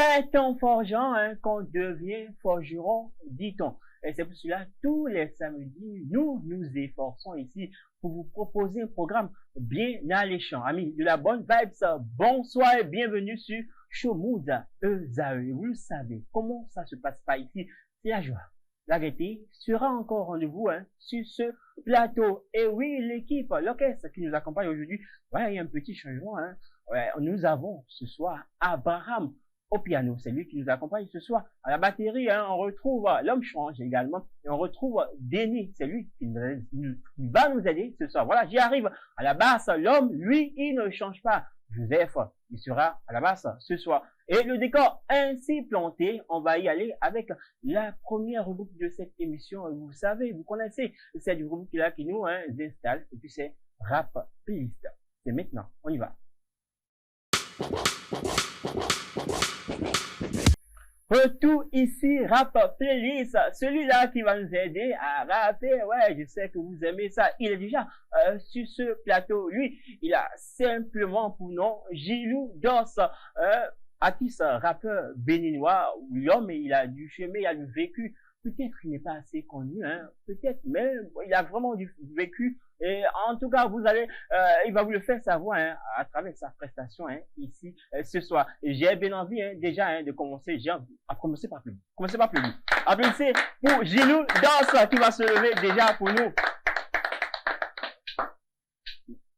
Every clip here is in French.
C'est en forgeant qu'on devient forgeron, dit-on. Et c'est pour cela, tous les samedis, nous nous efforçons ici pour vous proposer un programme bien alléchant. Amis de la bonne vibes, bonsoir et bienvenue sur Showmood EZAE. Vous le savez, comment ça se passe pas ici? C'est la joie. La gaieté sera encore au rendez-vous sur ce plateau. Et oui, l'équipe, l'orchestre qui nous accompagne aujourd'hui, ouais, il y a un petit changement. Ouais, nous avons ce soir Abraham au piano, c'est lui qui nous accompagne ce soir. À la batterie, on retrouve l'homme change également. Et on retrouve Denis, c'est lui qui va nous aider ce soir. Voilà, j'y arrive. À la basse, l'homme, lui, il ne change pas. Joseph, il sera à la basse ce soir. Et le décor ainsi planté, on va y aller avec la première rubrique de cette émission. Vous savez, vous connaissez, c'est du rubrique là qui nous installe. Et puis c'est Rap Playlist. C'est maintenant, on y va. Retour ici, Rap Playlist, celui-là qui va nous aider à rapper. Ouais, je sais que vous aimez ça. Il est déjà sur ce plateau. Lui, il a simplement pour nom Gilou Dos, artiste rappeur béninois. L'homme, il a du chemin, il a du vécu. Peut-être qu'il n'est pas assez connu, peut-être, mais il a vraiment du vécu. Et en tout cas, vous allez, il va vous le faire savoir à travers sa prestation ici ce soir. J'ai bien envie déjà de commencer. J'ai envie à commencer par plus. Commencez par plus. Applaudissez pour Gilou Dos qui va se lever déjà pour nous.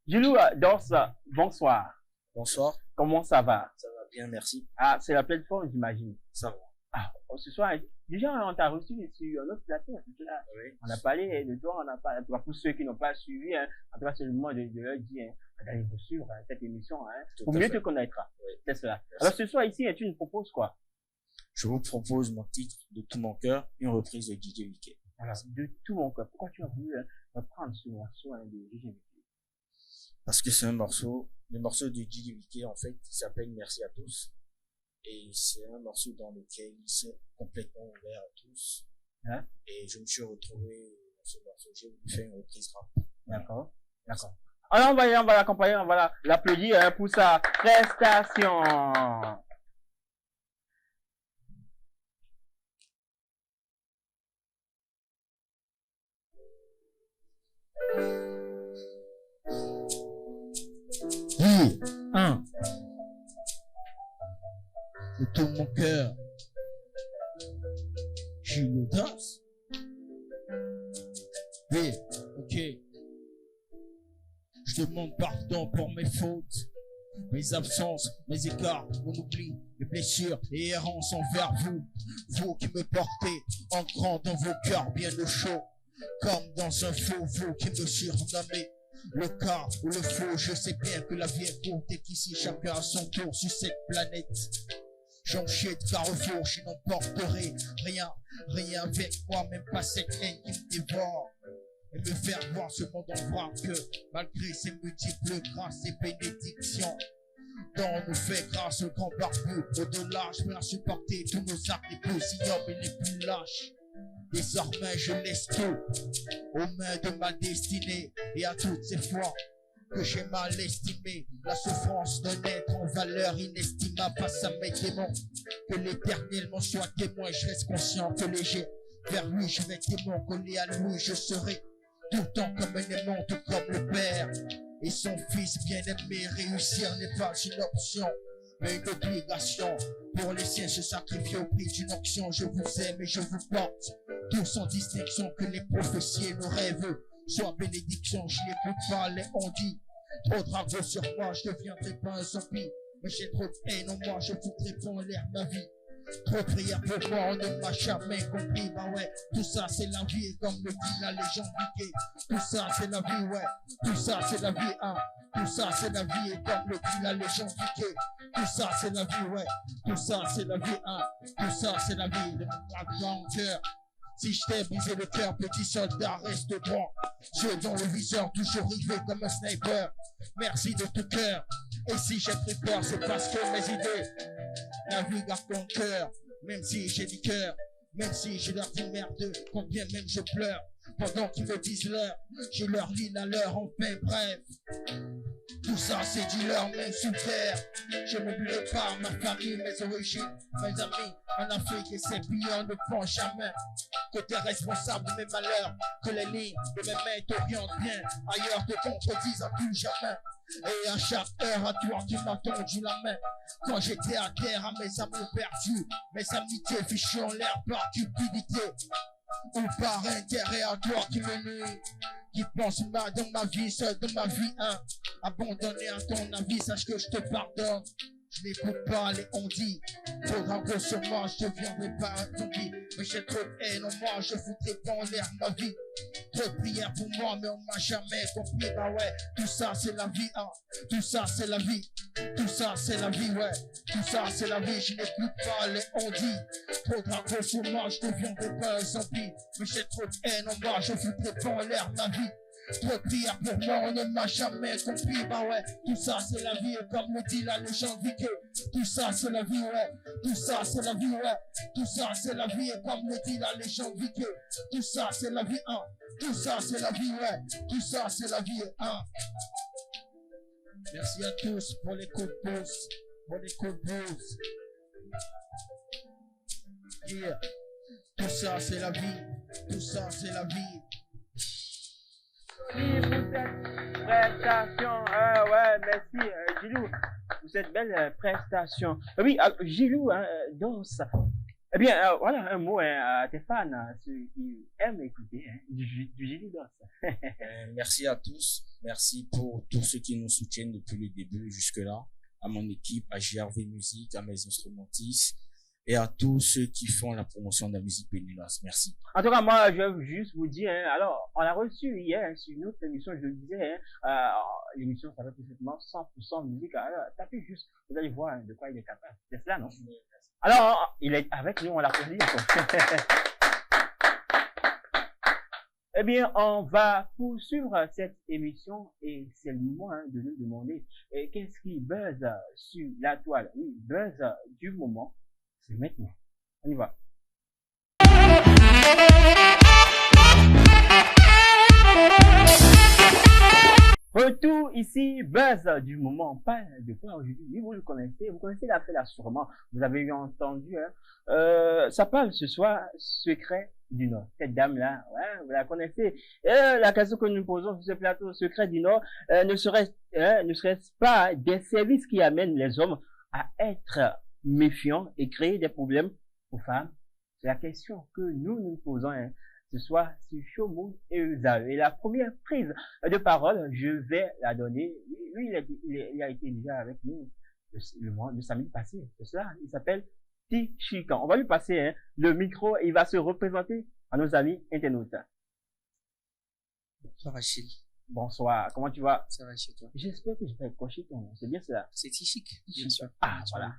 Gilou Dos, bonsoir. Bonsoir. Comment ça va? Ça va bien, merci. Ah, c'est la plateforme, j'imagine. Ça va. Ah, ce soir, déjà, on t'a reçu sur notre plateau. Oui. On a parlé de toi, on a parlé, pour ceux qui n'ont pas suivi, en tout cas, c'est le moment de leur dire, d'aller suivre cette émission, pour mieux te connaître. Oui. C'est cela. Merci. Alors, ce soir, ici, tu nous proposes quoi? Je vous propose mon titre, De tout mon cœur, une reprise de DJ Wiké. Alors, De tout mon cœur. Pourquoi tu as voulu reprendre ce morceau de DJ Wiké? Parce que c'est un morceau, le morceau de DJ Wiké, en fait, il s'appelle Merci à tous. Et c'est un morceau dans lequel il s'est complètement ouvert à tous. Et je me suis retrouvé dans ce morceau. J'ai voulu faire une reprise rap. D'accord. D'accord. Alors, on va l'accompagner, on va l'applaudir pour sa prestation. De tout mon cœur, je le danse. Oui, ok. Je demande pardon pour mes fautes, mes absences, mes écarts, mon oubli, mes blessures et errances envers vous. Vous qui me portez en grand dans vos cœurs bien au chaud, comme dans un faux, vous qui me surnommez le cas ou le faux. Je sais bien que la vie est courte et qu'ici chacun a son tour sur cette planète. J'en chie de carrefour, je n'emporterai rien avec moi, même pas cette haine qui me dévore. Et me faire voir ce monde en vrac que, malgré ses multiples grâces et bénédictions, dont nous fait grâce au grand barbu, au-delà, je peux supporter tous nos actes les plus ignobles et les plus lâches. Désormais, je laisse tout aux mains de ma destinée et à toutes ces fois que j'ai mal estimé la souffrance d'un être en valeur inestimable face à mes démons. Que l'éternel m'en soit témoin, je reste conscient que léger vers lui je vais démon, collé à lui je serai tout le temps comme un aimant, tout comme le père et son fils bien-aimé. Réussir n'est pas une option mais une obligation pour les siens, se sacrifier au prix d'une option. Je vous aime et je vous porte tous sans distinction, que les prophéties et nos rêves soient bénédictions. Je n'écoute pas les on dit Trop de ragots sur moi, je deviendrai pas un zombie. Mais j'ai trop de haine en moi, je foutrais pas en l'air ma vie. Trop de prières pour moi, on ne m'a jamais compris. Bah ouais, tout ça c'est la vie, et comme le dit la légende Vicky. Tout ça c'est la vie, ouais, tout ça c'est la vie, hein. Tout ça c'est la vie, et comme le dit la légende Vicky. Tout ça c'est la vie, ouais, tout ça c'est la vie, hein. Tout ça c'est la vie, de mon grand cœur. Si je t'ai brisé le cœur, petit soldat, reste droit. Yeux dans le viseur, toujours rivé comme un sniper. Merci de tout cœur. Et si j'ai pris peur, c'est parce que mes idées, la vie garde ton cœur. Même si j'ai du cœur, même si j'ai leur dit merde, combien même je pleure. Pendant qu'ils me disent l'heure, je leur lis la leur, enfin bref. Tout ça c'est du leur même sous terre. Je n'oublierai pas ma famille, mes origines, mes amis en Afrique et ces pays on ne prend jamais. Que t'es responsable de mes malheurs, que les lignes de mes mains t'orientent bien. Ailleurs te contredisent à tout jamais. Et à chaque heure à toi qui m'as tendu la main. Quand j'étais à terre à mes amours perdus, mes amitiés fichues en l'air par cupidité. Ou par intérêt à toi qui me nuit, qui pense mal dans ma vie, seul de ma vie, hein. Abandonné à ton avis, sache que je te pardonne. Je n'écoute pas les on-dit. Faudra gros sur moi, je deviendrai pas un zombie. Mais j'ai trop de haine en moi, je foutrais pas en l'air ma vie. Trop de prières pour moi, mais on m'a jamais compris. Bah ouais, tout ça c'est la vie, hein. Tout ça c'est la vie. Tout ça c'est la vie, ouais. Tout ça c'est la vie, je n'écoute pas les on-dit. Faudra gros sur moi, je deviendrai pas un zombie. Mais j'ai trop de haine en moi, je foutrais pas en l'air ma vie. Trop de prières pour moi, on ne m'a jamais compris. Bah ouais, tout ça c'est la vie, comme le dit la légende Vicky. Tout ça c'est la vie, ouais. Tout ça c'est la vie, ouais. Tout ça c'est la vie, comme le dit la légende Vicky. Tout ça c'est la vie, hein. Tout ça c'est la vie, ouais. Tout ça c'est la vie, hein. Merci à tous pour les coups de pouce. Pour les coups de pouce. Yeah. Tout ça c'est la vie. Tout ça c'est la vie. Merci pour cette prestation. Ouais, merci Gilou pour cette belle prestation. Oui, Gilou, Dos. Eh bien, voilà un mot à tes fans, ceux qui aiment écouter du Gilou Dos. Merci à tous. Merci pour tous ceux qui nous soutiennent depuis le début jusque-là. À mon équipe, à JRV Musique, à mes instrumentistes et à tous ceux qui font la promotion de la musique béninoise. Merci. En tout cas, moi, je veux juste vous dire, alors, on a reçu hier sur une autre émission, je le disais, l'émission s'appelle tout simplement 100% musique. Alors, tapez juste, vous allez voir de quoi il est capable. C'est cela, non? Alors, il est avec nous, on l'applaudit. Eh bien, on va poursuivre cette émission et c'est le moment de nous demander qu'est-ce qui buzz sur la toile. Oui, buzz du moment. C'est maintenant. On y va. Retour ici, buzz du moment. Pas de quoi aujourd'hui. Vous le connaissez. Vous connaissez l'affaire sûrement. Vous avez eu entendu. Ça parle ce soir, Secret du Nord. Cette dame-là, ouais, vous la connaissez. La question que nous posons sur ce plateau, Secret du Nord, ne serait-ce pas des services qui amènent les hommes à être méfiants et créer des problèmes aux femmes? C'est la question que nous posons ce soir sur Showmoon et Uzae. Et la première prise de parole, je vais la donner. Lui, il a été déjà avec nous le samedi passé. C'est cela. Il s'appelle Tichikan. On va lui passer le micro et il va se représenter à nos amis internautes. Bonsoir Achille. Bonsoir, comment tu vas? Ça va chez toi? J'espère que je vais cocher ton nom, c'est bien cela? C'est Tichik, bien sûr. Ah, voilà.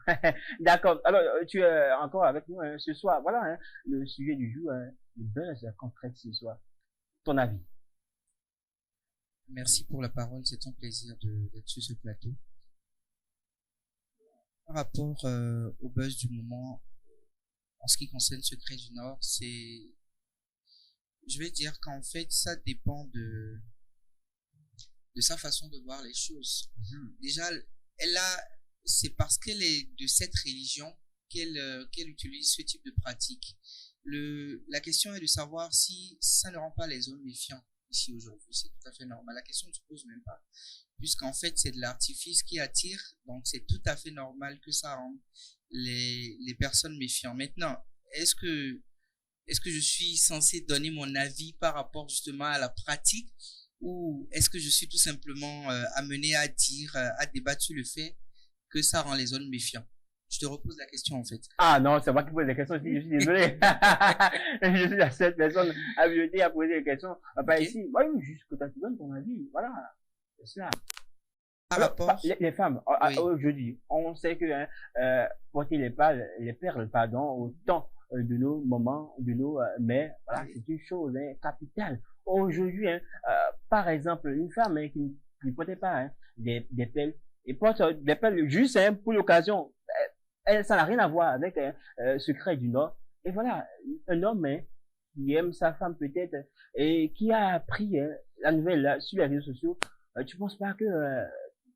D'accord. Alors, tu es encore avec nous ce soir. Voilà le sujet du jour, le buzz qu'on traite ce soir. Ton avis? Merci pour la parole, c'est un plaisir d'être sur ce plateau. Par rapport au buzz du moment, en ce qui concerne Secret du Nord, je vais dire qu'en fait, ça dépend de sa façon de voir les choses. Déjà, c'est parce qu'elle est de cette religion qu'elle utilise ce type de pratique. La question est de savoir si ça ne rend pas les hommes méfiants ici aujourd'hui. C'est tout à fait normal. La question ne se pose même pas. Puisqu'en fait, c'est de l'artifice qui attire. Donc, c'est tout à fait normal que ça rende les personnes méfiantes. Maintenant, est-ce que je suis censé donner mon avis par rapport justement à la pratique ou est-ce que je suis tout simplement amené à dire, à débattre sur le fait que ça rend les hommes méfiants? Je te repose la question en fait. Ah non, c'est moi qui pose les questions ici, je suis désolé. Je suis la seule personne habilitée à poser les questions. Pas ici. Oui, juste que tu donnes ton avis. Voilà. C'est cela. Par rapport... Les femmes, aujourd'hui, on sait que porter les perles, pardon, au temps de nos moments, de nos mères, voilà, c'est une chose capitale. Aujourd'hui, par exemple, une femme qui ne portait pas des perles, et porte des perles juste pour l'occasion, ça n'a rien à voir avec secret du Nord. Et voilà, un homme qui aime sa femme peut-être et qui a appris la nouvelle là, sur les réseaux sociaux, tu penses pas que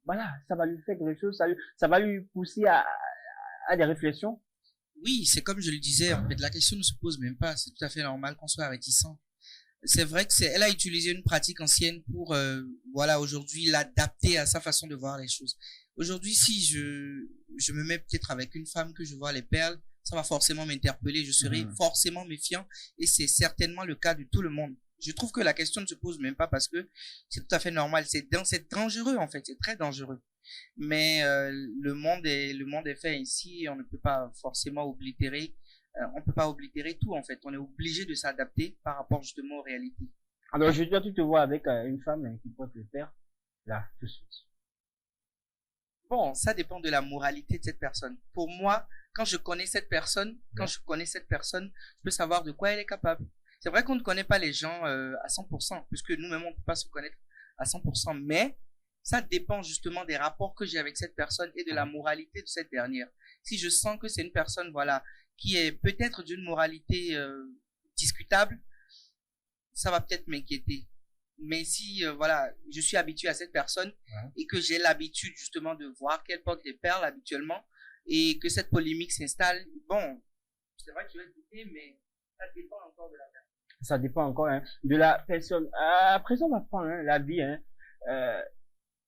voilà, ça va lui faire quelque chose, ça va lui pousser à des réflexions? Oui, c'est comme je le disais, en fait, la question ne se pose même pas, c'est tout à fait normal qu'on soit réticent. C'est vrai que elle a utilisé une pratique ancienne pour, voilà, aujourd'hui, l'adapter à sa façon de voir les choses. Aujourd'hui, si je me mets peut-être avec une femme que je vois les perles, ça va forcément m'interpeller, je serai forcément méfiant, et c'est certainement le cas de tout le monde. Je trouve que la question ne se pose même pas parce que c'est tout à fait normal, c'est dangereux en fait, c'est très dangereux. Mais le monde est fait ici, et on ne peut pas forcément oblitérer. On peut pas oblitérer tout en fait. On est obligé de s'adapter par rapport justement aux réalités. Alors je dois tout te voir avec une femme qui porte le père là tout de suite. Bon, ça dépend de la moralité de cette personne. Pour moi, quand je connais cette personne, je peux savoir de quoi elle est capable. C'est vrai qu'on ne connaît pas les gens à 100%, puisque nous-mêmes on ne peut pas se connaître à 100%, mais ça dépend justement des rapports que j'ai avec cette personne et de la moralité de cette dernière. Si je sens que c'est une personne, voilà, qui est peut-être d'une moralité discutable, ça va peut-être m'inquiéter. Mais si, voilà, je suis habitué à cette personne et que j'ai l'habitude justement de voir qu'elle porte des perles habituellement et que cette polémique s'installe, bon, c'est vrai que je vais douter, mais ça dépend encore de la personne. Ça dépend encore de la personne. Après ça, on va prendre l'avis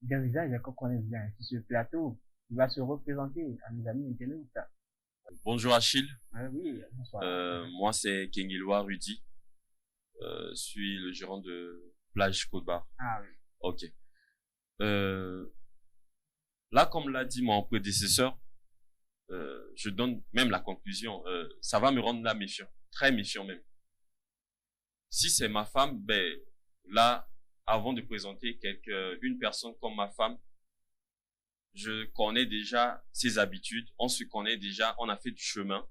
d'un visage qu'on connaît bien sur ce plateau. Il va se représenter à nos amis internautes. Bonjour Achille. Oui, bonsoir. Moi c'est Kengiloa Rudy. Je suis le gérant de Plage Côte-Barre. Ah oui. Ok. Là, comme l'a dit mon prédécesseur, je donne même la conclusion. Ça va me rendre là méfiant, très méfiant même. Si c'est ma femme, ben là, avant de présenter une personne comme ma femme, je connais déjà ses habitudes, on se connaît déjà, on a fait du chemin.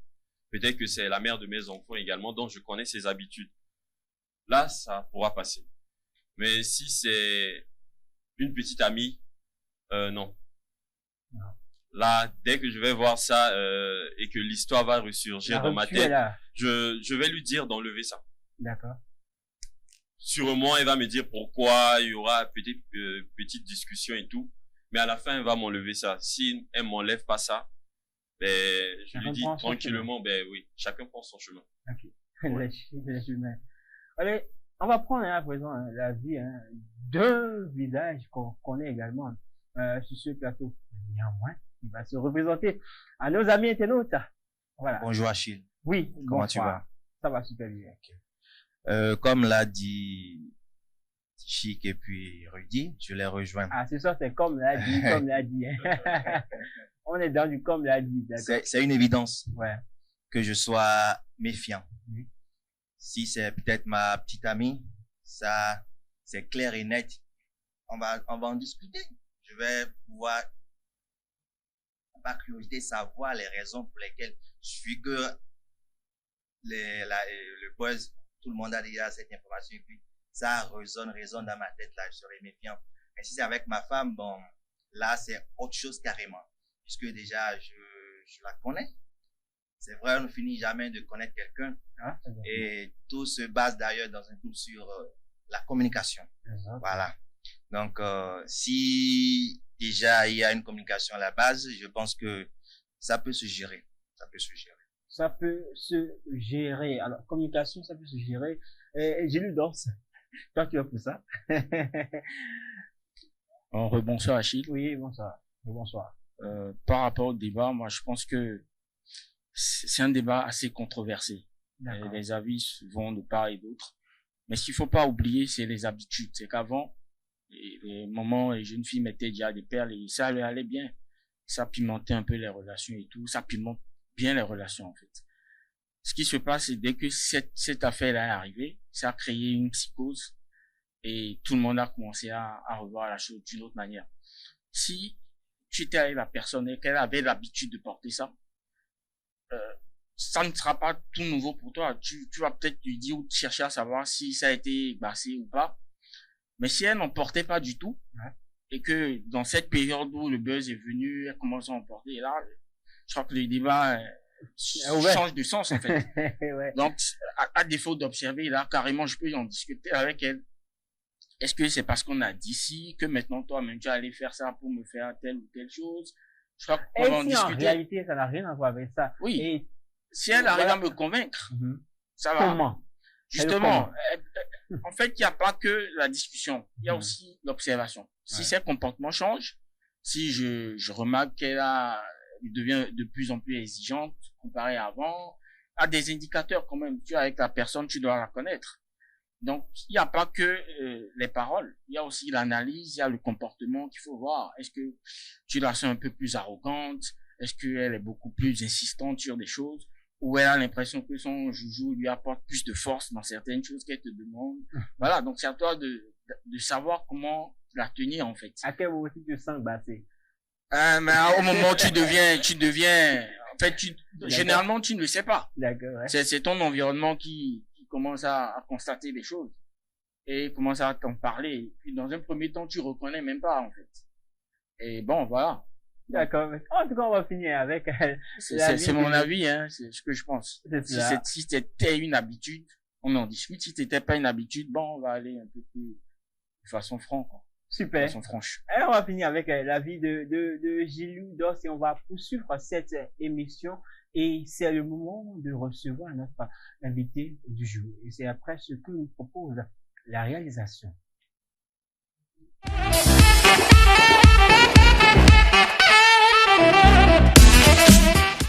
Peut-être que c'est la mère de mes enfants également, donc je connais ses habitudes. Là, ça pourra passer. Mais si c'est une petite amie, non. Là, dès que je vais voir ça et que l'histoire va ressurgir dans ma tête, je vais lui dire d'enlever ça. D'accord. Sûrement, elle va me dire pourquoi, il y aura peut-être petite discussion et tout. Mais à la fin, elle va m'enlever ça. Si elle m'enlève pas ça, ben, je lui dis tranquillement, ben oui, chacun prend son chemin. Ok. Ouais. Allez, on va prendre à présent la vie d'un visage qu'on connaît également sur ce plateau. Néanmoins, il va se représenter à nos amis internautes. Voilà. Bonjour Achille. Oui. Comment tu vas? Ça va super bien. Okay. Comme l'a dit Chic et puis Rudy, je les rejoins. Ah, c'est ça, c'est comme l'a dit, comme l'a dit. On est dans du comme l'a dit. C'est une évidence. Ouais. Que je sois méfiant. Si c'est peut-être ma petite amie, ça, c'est clair et net. On va en discuter. Je vais pouvoir, par curiosité, savoir les raisons pour lesquelles je suis que le buzz, tout le monde a déjà cette information et puis ça résonne dans ma tête, là, je serai méfiant. Mais si c'est avec ma femme, bon, là, c'est autre chose carrément. Puisque déjà, je la connais. C'est vrai, on ne finit jamais de connaître quelqu'un. Ah, et tout se base d'ailleurs dans un coup sur la communication. Voilà. Donc, si déjà il y a une communication à la base, je pense que ça peut se gérer. Ça peut se gérer. Ça peut se gérer. Alors, communication, ça peut se gérer. J'ai lu danse. Toi, tu as pour ça. Rebonsoir Achille. Oui, bonsoir. Bonsoir. Par rapport au débat, moi je pense que c'est un débat assez controversé. Les avis vont de part et d'autre. Mais ce qu'il faut pas oublier, c'est les habitudes. C'est qu'avant, les moments, les jeunes filles mettaient déjà des perles et ça leur allait bien. Ça pimentait un peu les relations et tout. Ça pimente bien les relations, en fait. Ce qui se passe, c'est dès que cette affaire-là est arrivée, ça a créé une psychose et tout le monde a commencé à revoir la chose d'une autre manière. Si tu étais avec la personne et qu'elle avait l'habitude de porter ça, ça ne sera pas tout nouveau pour toi. Tu vas peut-être lui dire ou chercher à savoir si ça a été bassé ou pas. Mais si elle n'en portait pas du tout, et que dans cette période où le buzz est venu, elle commence à en porter, et là, je crois que le débat change de sens, en fait. Ouais. Donc, à défaut d'observer, là, carrément, je peux en discuter avec elle. Est-ce que c'est parce qu'on a dit si, que maintenant, toi-même, tu vas aller faire ça pour me faire telle ou telle chose? Je crois qu'on va en si discuter. en réalité, ça n'a rien à voir avec ça. Oui. Et si elle arrive à me convaincre, ça va. comment? Justement, en fait, il n'y a pas que la discussion, il y a aussi l'observation. Si ses comportements changent, si je remarque qu'elle devient de plus en plus exigeante comparée à avant, à des indicateurs quand même. Tu es avec la personne, tu dois la connaître. Donc, il n'y a pas que les paroles, il y a aussi l'analyse, il y a le comportement qu'il faut voir. Est-ce que tu la sens un peu plus arrogante? Est-ce qu'elle est beaucoup plus insistante sur des choses? Ou elle a l'impression que son joujou lui apporte plus de force dans certaines choses qu'elle te demande? Voilà, donc c'est à toi de savoir comment la tenir, en fait. À quel moment tu te sens bassé? Mais au moment où tu deviens, en fait, généralement, tu ne le sais pas. D'accord, ouais. C'est ton environnement qui commence à constater les choses et commence à t'en parler. Puis dans un premier temps, tu reconnais même pas, en fait. Et bon, voilà. D'accord. En tout cas, on va finir avec c'est mon avis, hein. C'est ce que je pense. Si c'était une habitude, on en discute. Si c'était pas une habitude, bon, on va aller un peu plus de façon franche, quoi. Super. De façon franche. Alors, on va finir avec l'avis de Gilou Dos et on va poursuivre cette émission. Et c'est le moment de recevoir notre invité du jour. Et c'est après ce que nous propose la réalisation.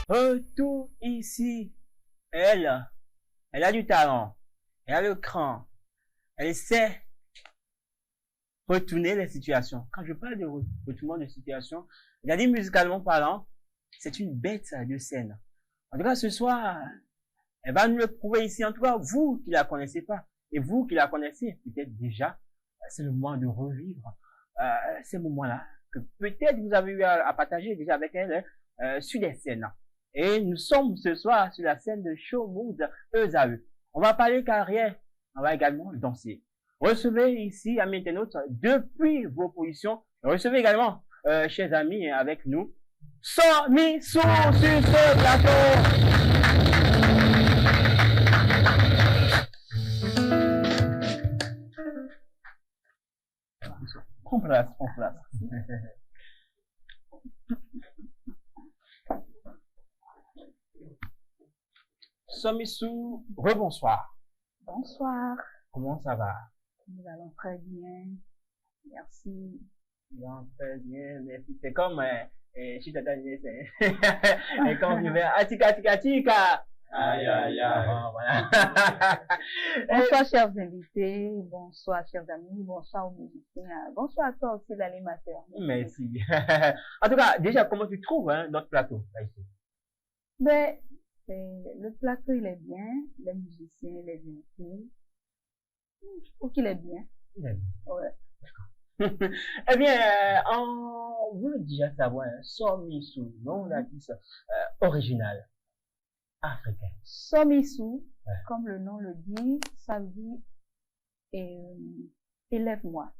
Retour ici. Elle a du talent. Elle a le cran. Elle sait retourner les situations. Quand je parle de retournement de situation, il a dit musicalement parlant, c'est une bête de scène. En tout cas, ce soir, elle va nous le prouver ici. En tout cas, vous qui la connaissez pas, et vous qui la connaissez peut-être déjà, c'est le moment de revivre ces moments-là que peut-être vous avez eu à partager déjà avec elle sur les scènes. Et nous sommes ce soir sur la scène de Show Mood ESAE. On va parler carrière, on va également danser. Recevez ici, amis internautes, depuis vos positions. Recevez également, chers amis, avec nous, Somi Sou sur ce plateau. Prends place, prends place. Somi Sou, rebonsoir. Bonsoir. Comment ça va? Nous allons très bien. Merci. Non, très bien, merci. C'est comme, si t'as gagné, c'est, et quand je vais, atika. Aïe, aïe, aïe. Voilà. Bonsoir, chers invités. Bonsoir, chers amis. Bonsoir aux musiciens. Bonsoir à toi aussi, l'animateur. Merci. En tout cas, déjà, comment tu trouves, notre plateau, là, ici? Ben, le plateau, il est bien. Les musiciens, les invités. Je trouve qu'il est bien. Il est bien. Ouais. D'accord. Eh bien, on veut déjà savoir, Somi Sou, nom d'artiste original, africain. Somi Sou, Ouais. comme le nom le dit, ça veut dire élève-moi.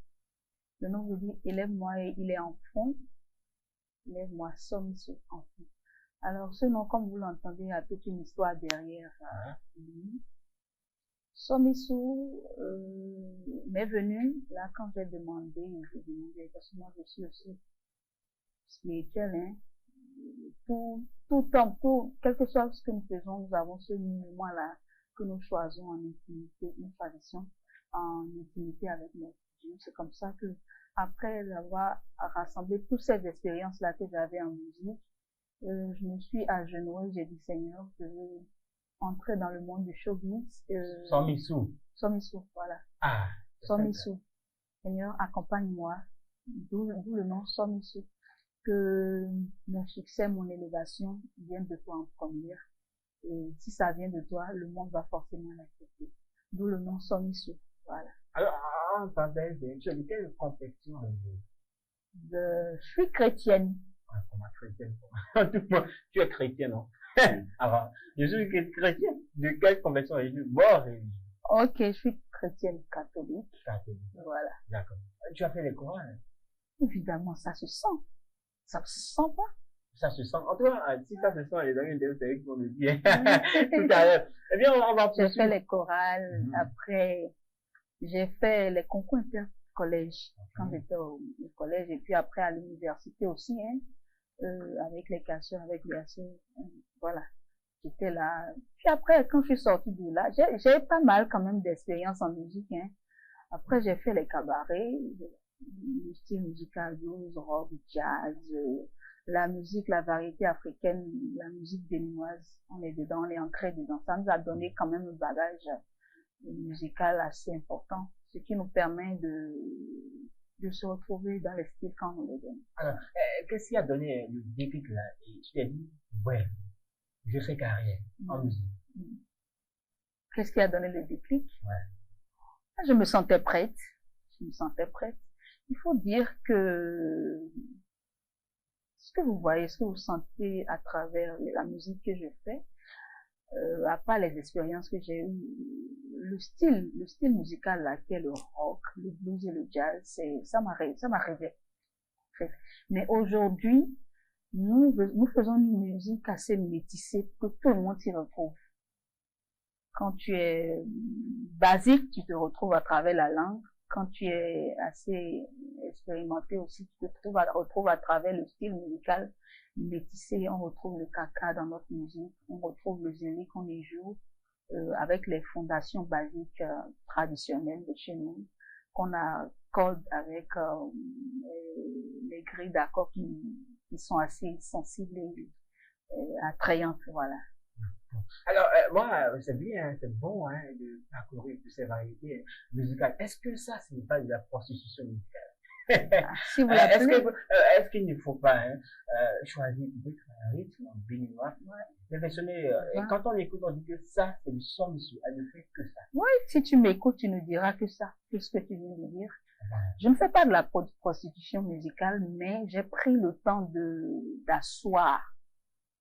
Le nom veut dire élève-moi et il est en fond. Élève-moi, Somi Sou, en fond. Alors, ce nom, comme vous l'entendez, a toute une histoire derrière lui. Somi Sou m'est venu, là, quand j'ai demandé, parce que moi, je suis aussi spirituel, hein. Tout homme, quel que soit ce que nous faisons, nous avons ce moment-là que nous choisissons en intimité, nous choisissons en intimité avec notre Dieu. C'est comme ça que, après avoir rassemblé toutes ces expériences-là que j'avais en musique, je me suis agenouillée, j'ai dit, Seigneur, je veux entrer dans le monde du showbiz. Somi Sou. Somiso, voilà. Ah. Somiso. Seigneur, accompagne-moi. D'où le nom Somiso. Que mon succès, mon élévation viennent de toi en première. Et si ça vient de toi, le monde va forcément l'accepter. D'où le nom Somiso. Voilà. Alors, en parenthèse, tu as de quelle complexion religieuse? Je suis chrétienne. Ah, comment chrétienne? En tout cas, tu es chrétienne, non? Alors, je suis chrétienne. De quelle complexion religieuse? Bon, religieuse. Ok, je suis chrétienne catholique. Catholique. Voilà. D'accord. Tu as fait les chorales? Évidemment, ça se sent. Ça se sent pas? Ça se sent. En tout cas, si ça se sent, les amis de c'est qu'on le dit. Tout à l'heure. Eh bien, on va poursuivre. J'ai fait les chorales. Après, j'ai fait les concours intercollèges quand j'étais au collège. Et puis après, à l'université aussi, hein, avec les casseurs, avec les asseurs. Voilà. J'étais là. Puis après, quand je suis sortie de là, j'ai pas mal quand même d'expérience en musique, hein. Après, j'ai fait les cabarets, le style musical, blues, rock, jazz, la musique, la variété africaine, la musique béninoise. On est dedans, on est ancré dedans. Ça nous a donné quand même un bagage musical assez important, ce qui nous permet de se retrouver dans les styles quand on les donne. Alors, qu'est-ce qui a donné le déclic là? Et tu t'es dit, ouais, je fais carrière en musique. Qu'est-ce qui a donné le déclic? Ouais. Je me sentais prête. Je me sentais prête. Il faut dire que ce que vous voyez, ce que vous sentez à travers la musique que je fais, à part les expériences que j'ai eues, le style musical là, qui est le rock, le blues et le jazz, ça m'a rêvé. Mais aujourd'hui, nous faisons une musique assez métissée que tout le monde s'y retrouve. Quand tu es basique, tu te retrouves à travers la langue. Quand tu es assez expérimenté aussi, tu te retrouves à travers le style musical métissé. On retrouve le kaka dans notre musique, on retrouve le zéli qu'on y joue, avec les fondations basiques traditionnelles de chez nous, qu'on accorde avec les grilles d'accords qui sont assez sensibles et attrayantes, voilà. Alors, moi, c'est bien, c'est bon, hein, de parcourir toutes ces variétés musicales. Est-ce que ça, ce n'est pas de la prostitution musicale? Si vous est-ce qu'il ne faut pas choisir peut-être un rythme en béninois, réflexionner, quand on écoute, on dit que ça, c'est du son monsieur, elle ne fait que ça. Oui, si tu m'écoutes, tu ne diras que ça, que ce que tu viens de dire. Je ne fais pas de la prostitution musicale, mais j'ai pris le temps d'asseoir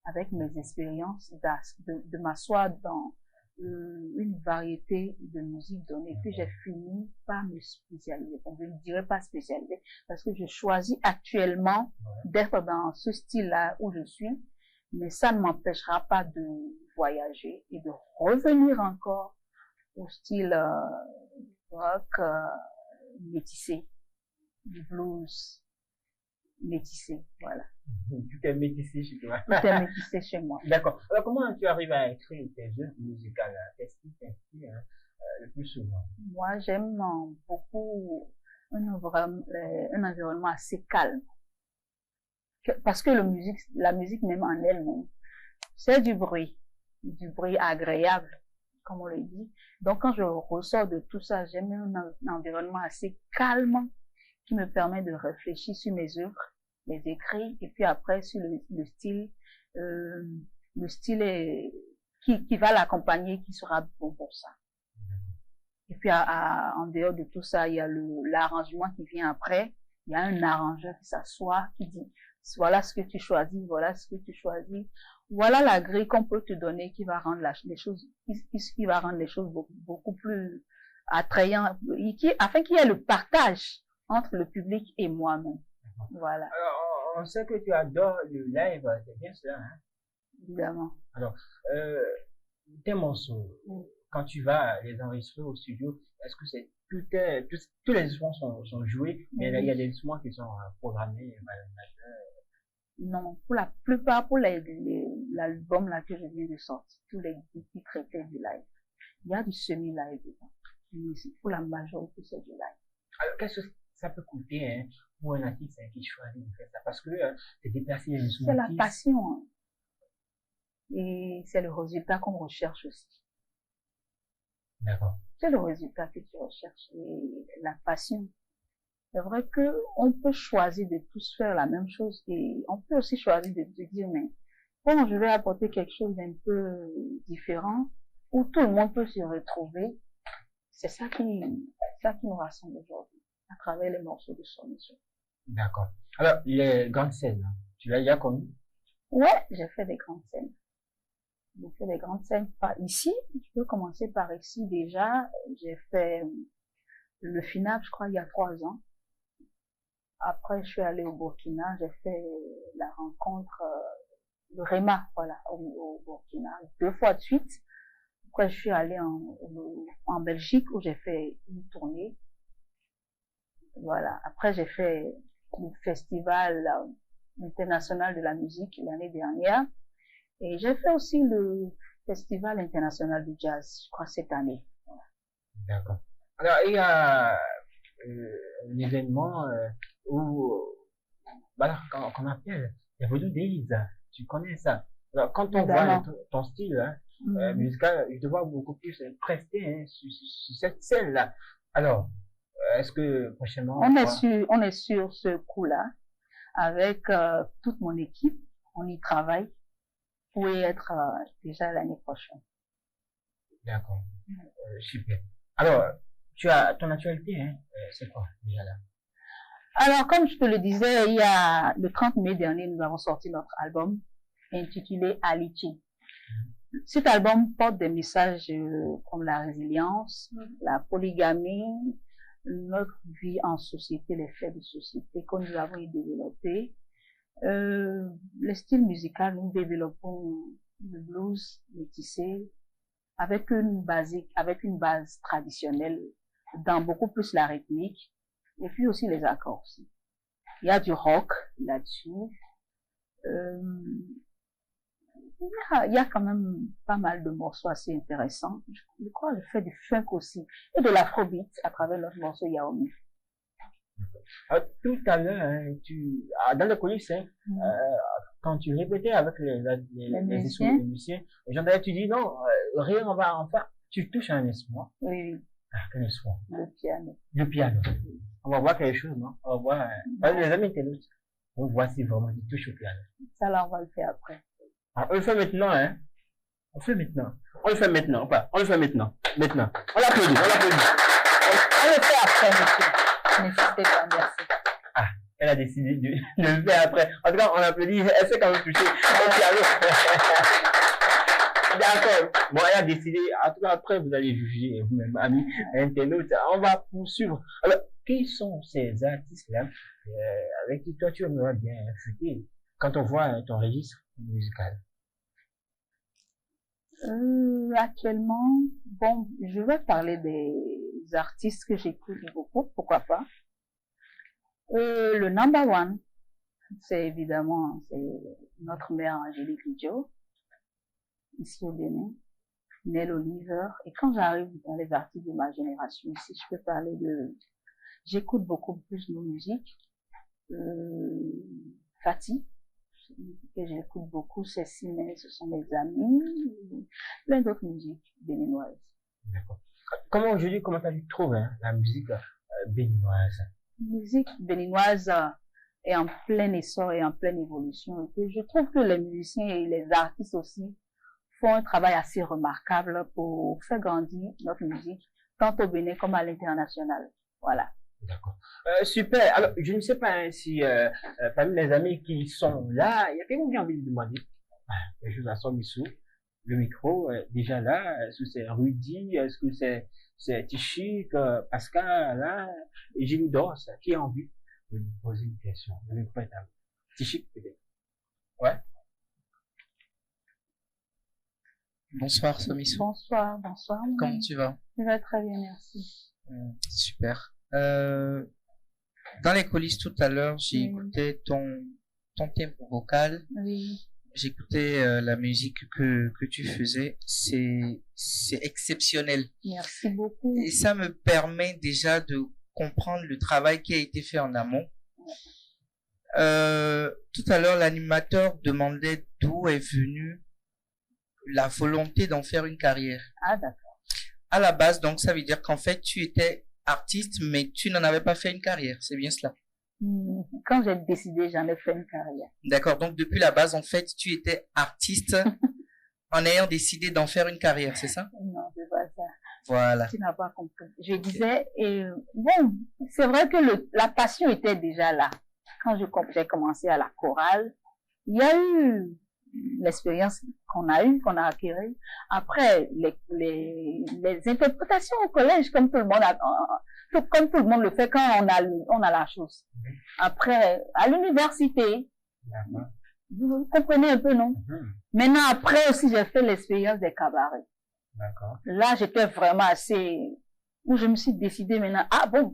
avec mes expériences, de m'asseoir dans une variété de musique donnée. Puis j'ai fini par me spécialiser. Bon, je ne dirais pas spécialiser, parce que je choisis actuellement d'être dans ce style-là où je suis, mais ça ne m'empêchera pas de voyager et de revenir encore au style rock métissé, du blues métissé, voilà. Tout est métissé chez toi. Tout est métissé chez moi. D'accord. Alors, comment tu arrives à écrire tes œuvres musicales? Qu'est-ce qui t'inspire le plus souvent? Moi, j'aime beaucoup un environnement assez calme. Parce que la musique même en elle-même, c'est du bruit agréable, comme on le dit. Donc, quand je ressors de tout ça, j'aime un environnement assez calme qui me permet de réfléchir sur mes œuvres, les écrits, et puis après sur le style qui va l'accompagner, qui sera bon pour ça. Et puis en dehors de tout ça, il y a l'arrangement qui vient après. Il y a un arrangeur qui s'assoit, qui dit voilà ce que tu choisis, voilà ce que tu choisis, voilà la grille qu'on peut te donner qui va rendre les choses beaucoup plus attrayantes, afin qu'il y ait le partage entre le public et moi-même. Voilà. Alors, on sait que tu adores le live, c'est bien ça, hein? Évidemment. Alors, tes morceaux, quand tu vas les enregistrer au studio, est-ce que tous les instruments sont joués, mais il y a des instruments qui sont programmés, Non, pour la plupart, pour l'album là que je viens de sortir, tous les titres étaient du live. Il y a du semi-live dedans. Mais pour la majorité, c'est du live. Alors, qu'est-ce que ça peut coûter, hein, pour un artiste qui choisit de faire ça? Parce que c'est déplacer les instruments. C'est la passion, hein. Et c'est le résultat qu'on recherche aussi. D'accord. c'est le résultat que tu recherches et la passion. C'est vrai que on peut choisir de tous faire la même chose et on peut aussi choisir de dire, mais bon, je vais apporter quelque chose d'un peu différent où tout le monde peut se retrouver. C'est ça qui nous rassemble aujourd'hui à travers les morceaux de son émission. D'accord. Alors, les grandes scènes, tu l'as déjà connu? Ouais, j'ai fait des grandes scènes. J'ai fait des grandes scènes par ici. Je peux commencer par ici déjà. J'ai fait le FINAP, je crois, il y a 3 ans. Après, je suis allée au Burkina. J'ai fait la rencontre, le REMA, voilà, au Burkina, 2 fois de suite. Après, je suis allée en Belgique où j'ai fait une tournée. Voilà. Après, j'ai fait le festival international de la musique l'année dernière. Et j'ai fait aussi le festival international du jazz, je crois, cette année. D'accord. Alors, il y a un événement où, voilà, qu'on appelle les Voodoo Days. Tu connais ça? Alors, quand on voit ton style musical, je te vois beaucoup plus prester sur cette scène-là. Alors, est-ce que prochainement... On est sur ce coup-là avec toute mon équipe. On y travaille pour y être déjà l'année prochaine. D'accord. Super. Alors, tu as ton actualité, c'est quoi déjà là? Alors, comme je te le disais, il y a le 30 mai dernier, nous avons sorti notre album intitulé Alichi. Cet album porte des messages comme la résilience, la polygamie, notre vie en société, les faits de société que nous avons développés. Le style musical, nous développons le blues métissé avec une base traditionnelle dans beaucoup plus la rythmique et puis aussi les accords aussi. Il y a du rock là-dessus. Il y a quand même pas mal de morceaux assez intéressants. Je crois que je fais du funk aussi et de l'afrobeat à travers notre morceau Yaomi. Tout à l'heure, dans le coulisses, quand tu répétais avec les musiciens, j'entendais, tu dis non, rien, enfin, tu touches un instrument. Oui. Quel instrument? Le piano. Le piano. On va voir quelque chose, non? On va voir, les amis internautes, on voit si vraiment tu touches au piano. Ça là, on va le faire après. On le fait maintenant, On le fait maintenant. On le fait maintenant. Maintenant. On l'applaudit. On le fait après, monsieur. N'hésitez pas, merci. Ah, elle a décidé de le faire après. En tout cas, on applaudit. Elle s'est quand même touchée au piano. D'accord. Bon, elle a décidé. En tout cas, après, vous allez juger vous-même, amis internautes. On va poursuivre. Alors, qui sont ces artistes-là avec qui toi tu aimerais bien fuiter quand on voit ton registre musical? Actuellement, bon, je vais parler des artistes que j'écoute beaucoup, pourquoi pas. Le number one, c'est notre mère Angélique Kidjo, ici au Bénin, Nell Oliver. Et quand j'arrive dans les artistes de ma génération ici, je peux parler j'écoute beaucoup plus de musique. Fatih, que j'écoute beaucoup, ce sont mes amis, plein d'autres musiques béninoises. D'accord. Comment aujourd'hui, comment tu trouves la musique béninoise? La musique béninoise est en plein essor et en pleine évolution. Et je trouve que les musiciens et les artistes aussi font un travail assez remarquable pour faire grandir notre musique, tant au Bénin comme à l'international. Voilà. D'accord. Super. Alors, je ne sais pas si parmi les amis qui sont là, il y a quelqu'un qui a envie de demander quelque chose à Sommissou. Le micro, déjà là, est-ce que c'est Rudy, est-ce que c'est Tichik, Pascal, là, et Gilles Dos, qui a envie de lui poser une question? Le micro est à vous. Tichik, peut-être. Ouais. Bonsoir, Sommissou. Bonsoir. Comment tu vas? Je vais très bien, merci. Super. Dans les coulisses tout à l'heure, j'ai écouté ton tempo vocal. Oui. J'écoutais la musique que tu faisais. C'est exceptionnel. Merci beaucoup. Et ça me permet déjà de comprendre le travail qui a été fait en amont. Tout à l'heure, l'animateur demandait d'où est venue la volonté d'en faire une carrière. Ah, d'accord. à la base, donc ça veut dire qu'en fait, tu étais artiste, mais tu n'en avais pas fait une carrière, c'est bien cela? Quand j'ai décidé, j'en ai fait une carrière. D'accord, donc depuis la base, en fait, tu étais artiste en ayant décidé d'en faire une carrière, c'est ça? Non, c'est pas ça. Voilà. Tu n'as pas compris. Je disais, bon, c'est vrai que la passion était déjà là. Quand j'ai commencé à la chorale, il y a eu l'expérience qu'on a acquérie. Après, les interprétations au collège, comme tout le monde le fait quand on a la chose. Après, à l'université, vous comprenez un peu, non? Maintenant, après aussi, j'ai fait l'expérience des cabarets. Là, j'étais vraiment assez, où je me suis décidé maintenant, ah bon,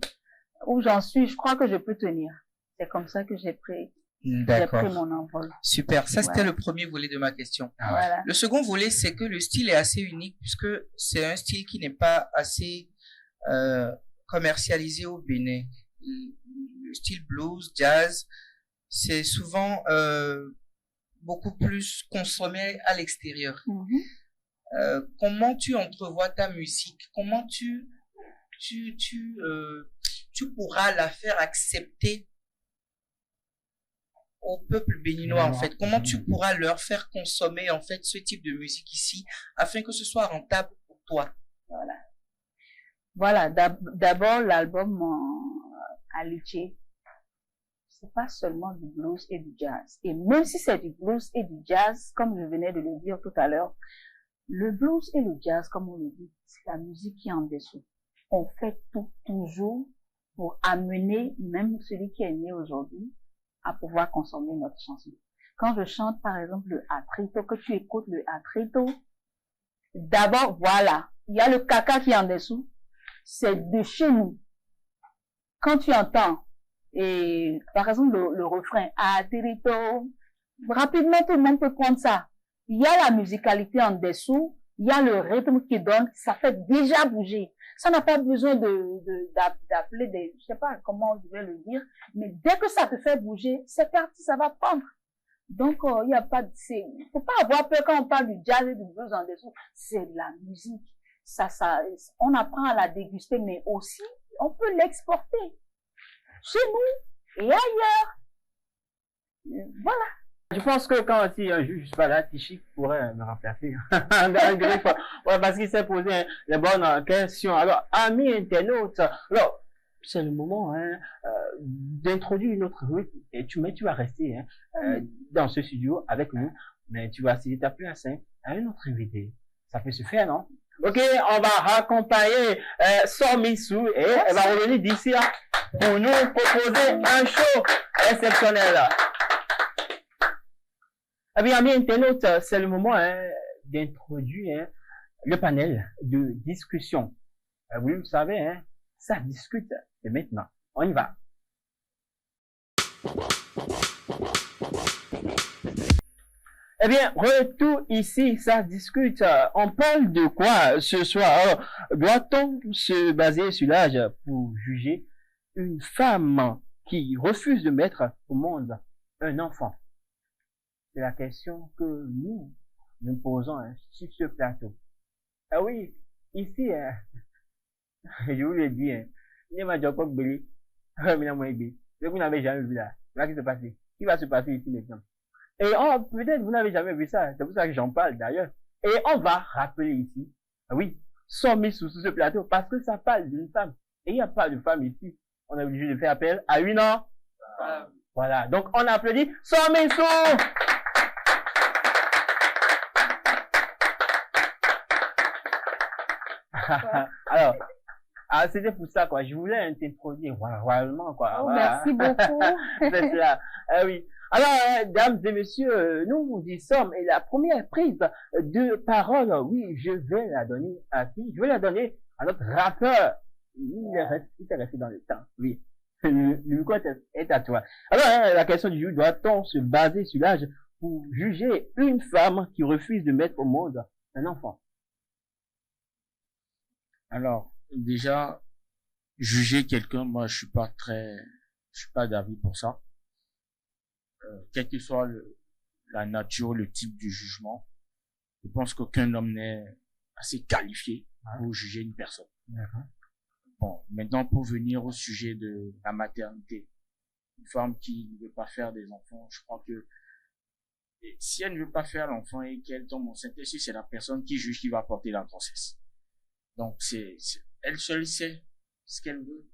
où j'en suis, je crois que je peux tenir. C'est comme ça que j'ai pris mon envol. Super, ça c'était le premier volet de ma question. Voilà. Le second volet, c'est que le style est assez unique puisque c'est un style qui n'est pas assez commercialisé au Bénin. Le style blues, jazz, c'est souvent beaucoup plus consommé à l'extérieur. Comment tu entrevois ta musique? Comment tu pourras la faire accepter au peuple béninois, en fait? Comment tu pourras leur faire consommer, en fait, ce type de musique ici, afin que ce soit rentable pour toi? Voilà. D'abord, l'album Aliché, c'est pas seulement du blues et du jazz. Et même si c'est du blues et du jazz, comme je venais de le dire tout à l'heure, le blues et le jazz, comme on le dit, c'est la musique qui est en dessous. On fait tout, toujours, pour amener même celui qui est né aujourd'hui à pouvoir consommer notre chanson. Quand je chante, par exemple, le Atrito, que tu écoutes le Atrito, d'abord, voilà, il y a le caca qui est en dessous, c'est de chez nous. Quand tu entends, et par exemple, le refrain, Atrito, rapidement, tout le monde peut prendre ça. Il y a la musicalité en dessous, il y a le rythme qui donne, ça fait déjà bouger. Ça n'a pas besoin d'appeler je sais pas comment je vais le dire, mais dès que ça te fait bouger, c'est parti, ça va prendre. Donc, il y a pas faut pas avoir peur quand on parle du jazz et du blues en dessous. C'est de la musique. On apprend à la déguster, mais aussi, on peut l'exporter chez nous et ailleurs. Voilà. Je pense que quand si un juge pas là, Tichy pourrait me remplacer. Ouais, parce qu'il s'est posé les bonnes questions. Alors, amis internautes, alors, c'est le moment d'introduire une autre rubrique. Et tu vas rester dans ce studio avec nous, mais tu vas céder ta place à une autre invitée. Ça peut se faire, non? Ok, on va raccompagner Somissou et elle va revenir d'ici là pour nous proposer un show exceptionnel. Eh bien, amis internautes, c'est le moment d'introduire le panel de discussion. Vous le savez, ça discute. Et maintenant, on y va. Eh bien, retour ici, ça discute. On parle de quoi ce soir? Doit-on se baser sur l'âge pour juger une femme qui refuse de mettre au monde un enfant? C'est la question que nous posons sur ce plateau. Ah oui, ici, je vous le dis, il y a Jacob Belli, vous n'avez jamais vu là. Là, qu'est-ce qui se passe? Qui va se passer ici maintenant? Et peut-être vous n'avez jamais vu ça, c'est pour ça que j'en parle d'ailleurs. Et on va rappeler ici, ah oui, sommes sous ce plateau parce que ça parle d'une femme. Et il n'y a pas de femme ici. On est obligé de faire appel à une an. Voilà, donc on applaudit sommes sous. Alors, c'était pour ça, quoi. Je voulais t'introduire royalement, quoi. Oh, voilà. Merci beaucoup. C'est cela. Oui. Alors, dames et messieurs, nous y sommes. Et la première prise de parole, oui, je vais la donner à qui? Je vais la donner à notre rappeur. Il est resté dans le temps. Oui. Le micro est à toi. Alors, la question du jour, doit-on se baser sur l'âge pour juger une femme qui refuse de mettre au monde un enfant? Alors, déjà, juger quelqu'un, moi, je suis pas d'avis pour ça. Quelle que soit la nature, le type du jugement, je pense qu'aucun homme n'est assez qualifié pour juger une personne. D'accord. Bon, maintenant pour venir au sujet de la maternité. Une femme qui ne veut pas faire des enfants, je crois que si elle ne veut pas faire l'enfant et qu'elle tombe enceinte, c'est la personne qui juge qui va porter la grossesse. Donc elle seule sait ce qu'elle veut.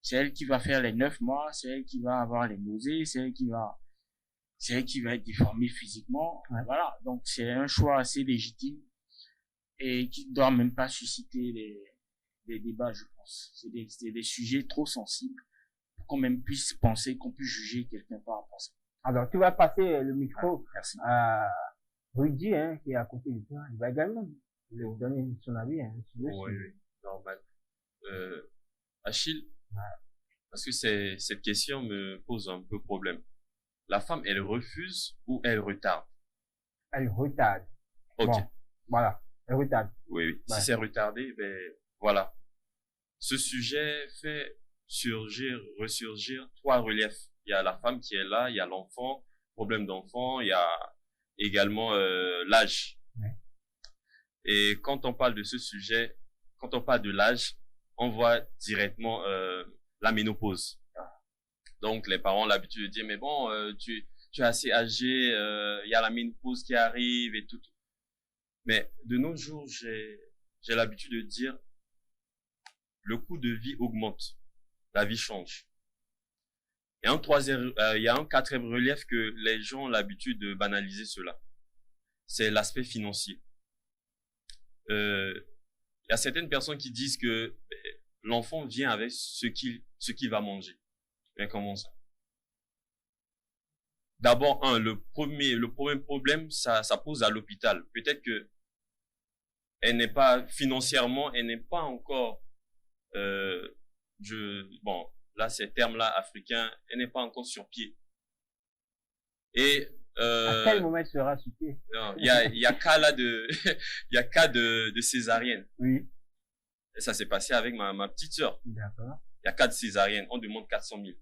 C'est elle qui va faire les 9 mois, c'est elle qui va avoir les nausées, c'est elle qui va être déformée physiquement. Ouais. Voilà. Donc c'est un choix assez légitime et qui ne doit même pas susciter des débats, je pense. C'est des sujets trop sensibles pour qu'on même puisse penser, qu'on puisse juger quelqu'un par rapport à ça. Alors, tu vas passer le micro Merci. à Rudy, qui est à côté de toi. Il va également lui donner son avis, sur le Oui, sujet. normal. Achille, parce que cette question me pose un peu problème. La femme, elle refuse ou elle retarde? Elle retarde. Ok. Bon, voilà. Elle retarde. Oui. Ouais. Si c'est retardé, ben voilà. Ce sujet fait ressurgir 3 reliefs. Il y a la femme qui est là, il y a l'enfant, problème d'enfant, il y a également l'âge. Ouais. Et quand on parle de ce sujet, quand on parle de l'âge, on voit directement la ménopause. Donc les parents ont l'habitude de dire mais bon, tu es assez âgé, il y a la ménopause qui arrive et tout. Mais de nos jours, j'ai l'habitude de dire le coût de vie augmente, la vie change. Et il y a un 4e relief que les gens ont l'habitude de banaliser cela. C'est l'aspect financier. Il y a certaines personnes qui disent que l'enfant vient avec ce qu'il va manger. Mais comment ça? D'abord, le premier problème, ça pose à l'hôpital. Peut-être que elle n'est pas financièrement, elle n'est pas encore, bon, là, ces termes-là africains, elle n'est pas encore sur pied. Et à quel moment elle sera sur pied? Il y a cas là il y a cas de césarienne. Oui. Et ça s'est passé avec ma petite sœur. D'accord. Il y a cas de césarienne, on demande 400 000.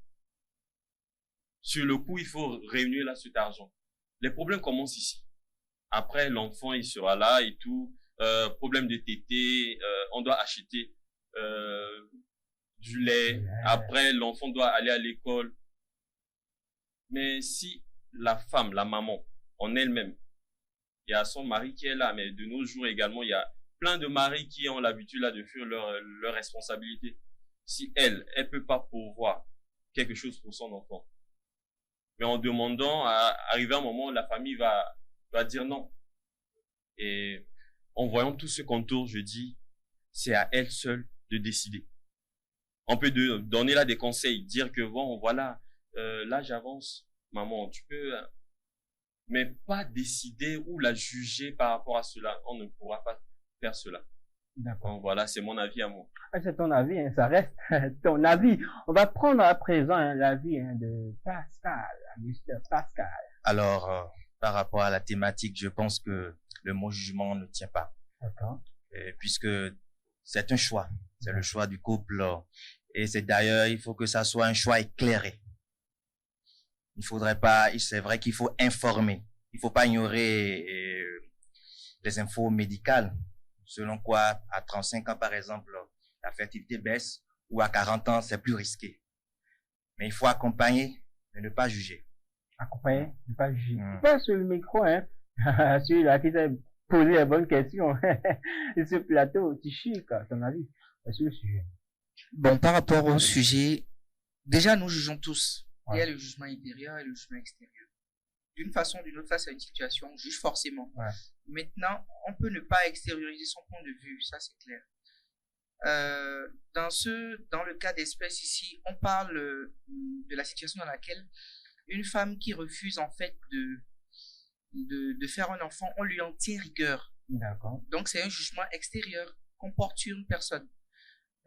Sur le coup, il faut réunir là cet argent. Les problèmes commencent ici. Après, l'enfant, il sera là et tout. Problème de tété, on doit acheter du lait. Après, l'enfant doit aller à l'école. Mais si la femme, la maman, en elle-même, il y a son mari qui est là, mais de nos jours également, il y a plein de maris qui ont l'habitude là de fuir leur responsabilité. Si elle peut pas pourvoir quelque chose pour son enfant, mais en demandant, arriver à un moment où la famille va dire non. Et en voyant tout ce contour, je dis, c'est à elle seule de décider. On peut donner là des conseils, dire que bon, voilà, là j'avance, maman, tu peux, mais pas décider ou la juger par rapport à cela. On ne pourra pas faire cela. D'accord. Donc voilà, c'est mon avis à moi. C'est ton avis, ça reste ton avis. On va prendre à présent l'avis de Pascal, Mr. Pascal. Alors, par rapport à la thématique, je pense que le mot jugement ne tient pas. D'accord. Puisque c'est un choix. C'est le choix du couple. Et c'est d'ailleurs, il faut que ça soit un choix éclairé. Il faudrait pas, c'est vrai qu'il faut informer. Il faut pas ignorer les infos médicales. Selon quoi, à 35 ans, par exemple, la fertilité baisse, ou à 40 ans, c'est plus risqué. Mais il faut accompagner, mais ne pas juger. Accompagner, ne pas juger. Pas sur le micro, celui-là qui t'a posé la bonne question. Ce plateau, tu chies, ton avis, sur le sujet. Bon, par rapport au sujet, déjà, nous jugeons tous. Ouais. Il y a le jugement intérieur et le jugement extérieur. D'une façon ou d'une autre, face à une situation, on juge forcément. Ouais. Maintenant, on peut ne pas extérioriser son point de vue, ça c'est clair. Dans le cas d'espèce ici, on parle de la situation dans laquelle une femme qui refuse en fait de faire un enfant, on lui en tient rigueur. D'accord. Donc c'est un jugement extérieur qu'on porte sur une personne.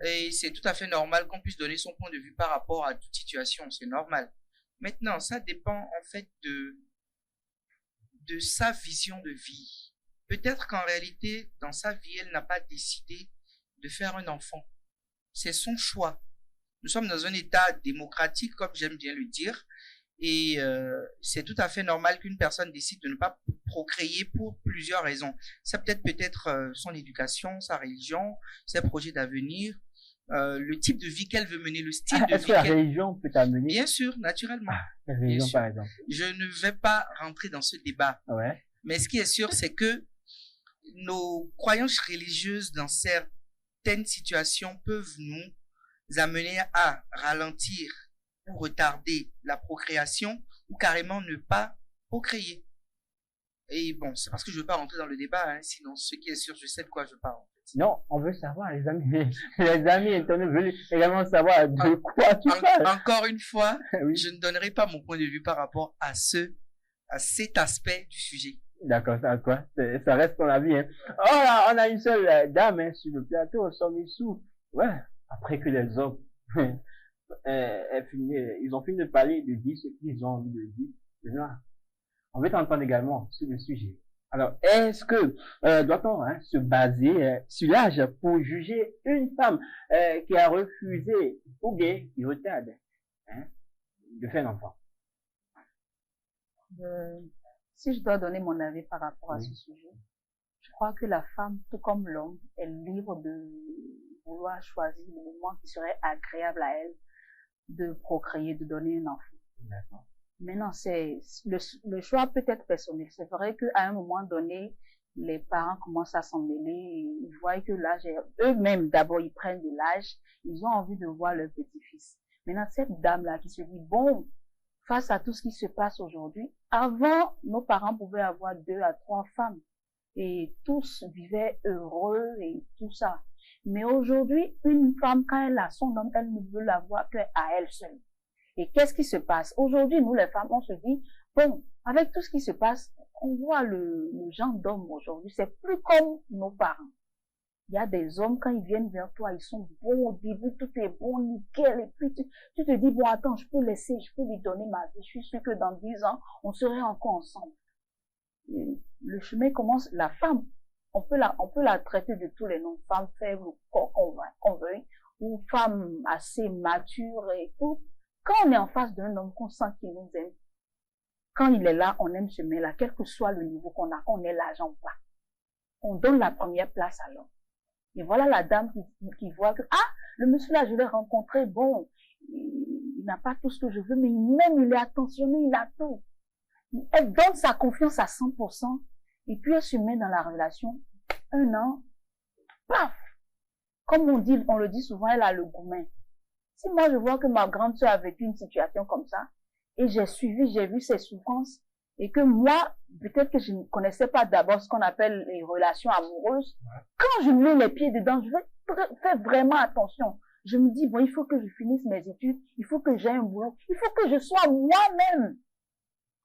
Et c'est tout à fait normal qu'on puisse donner son point de vue par rapport à toute situation, c'est normal. Maintenant, ça dépend en fait de sa vision de vie. Peut-être qu'en réalité, dans sa vie, elle n'a pas décidé de faire un enfant. C'est son choix. Nous sommes dans un État démocratique, comme j'aime bien le dire, Et c'est tout à fait normal qu'une personne décide de ne pas procréer pour plusieurs raisons. Ça peut-être son éducation, sa religion, ses projets d'avenir, le type de vie qu'elle veut mener, le style de vie. Est-ce que la religion peut t'amener? Bien sûr, naturellement. La religion, par exemple. Je ne vais pas rentrer dans ce débat. Ouais. Mais ce qui est sûr, c'est que nos croyances religieuses dans certaines situations peuvent nous amener à ralentir ou retarder la procréation ou carrément ne pas procréer. Et bon, c'est parce que je ne veux pas rentrer dans le débat, hein, sinon ce qui est sûr, je sais de quoi je parle. En fait. Non, on veut savoir, les amis internautes veulent également savoir de quoi tu parles. Encore une fois, oui. Je ne donnerai pas mon point de vue par rapport à cet aspect du sujet. D'accord, ça quoi? Ça reste ton avis, hein. Oh là, on a une seule dame, hein, sur le plateau, Somissou. Ouais, après que les hommes, ils ont fini de parler, de dire ce qu'ils ont envie de dire. Maintenant, on veut t'entendre également sur le sujet. Alors, est-ce que doit-on se baser sur l'âge pour juger une femme qui a refusé ou bien qui retarde de faire un enfant? Si je dois donner mon avis par rapport à ce sujet, je crois que la femme, tout comme l'homme, est libre de vouloir choisir le moment qui serait agréable à elle de procréer, de donner un enfant. D'accord. Maintenant, le choix peut être personnel. C'est vrai qu'à un moment donné, les parents commencent à s'en mêler, ils voient que l'âge est, eux-mêmes, d'abord, ils prennent de l'âge, ils ont envie de voir leur petit-fils. Maintenant, cette dame-là qui se dit, bon, face à tout ce qui se passe aujourd'hui, avant, nos parents pouvaient avoir 2 à 3 femmes et tous vivaient heureux et tout ça. Mais aujourd'hui, une femme, quand elle a son homme, elle ne veut l'avoir qu'à elle seule. Et qu'est-ce qui se passe? Aujourd'hui, nous, les femmes, on se dit, bon, avec tout ce qui se passe, on voit le genre d'homme aujourd'hui, c'est plus comme nos parents. Il y a des hommes, quand ils viennent vers toi, ils sont bons au début, tout est bon, nickel, et puis tu te dis, bon, attends, je peux lui donner ma vie, je suis sûre que dans 10 ans, on serait encore ensemble. Et le chemin commence, la femme, on peut la traiter de tous les noms, femme faible, qu'on veuille, ou femme assez mature et tout. Quand on est en face d'un homme qu'on sent qu'il nous aime, quand il est là, on aime ce mec-là, quel que soit le niveau qu'on a, on est l'argent ou pas. On donne la première place à l'homme. Et voilà la dame qui voit que, le monsieur là, je l'ai rencontré, bon, il n'a pas tout ce que je veux, mais même il est attentionné, il a tout. Elle donne sa confiance à 100%, et puis elle se met dans la relation, 1 an, paf! Comme on le dit souvent, elle a le gourmet. Si moi je vois que ma grande sœur a vécu une situation comme ça, et j'ai vu ses souffrances, et que moi, peut-être que je ne connaissais pas d'abord ce qu'on appelle les relations amoureuses, quand je mets les pieds dedans, je vais faire vraiment attention. Je me dis, bon, il faut que je finisse mes études, il faut que j'ai un boulot, il faut que je sois moi-même.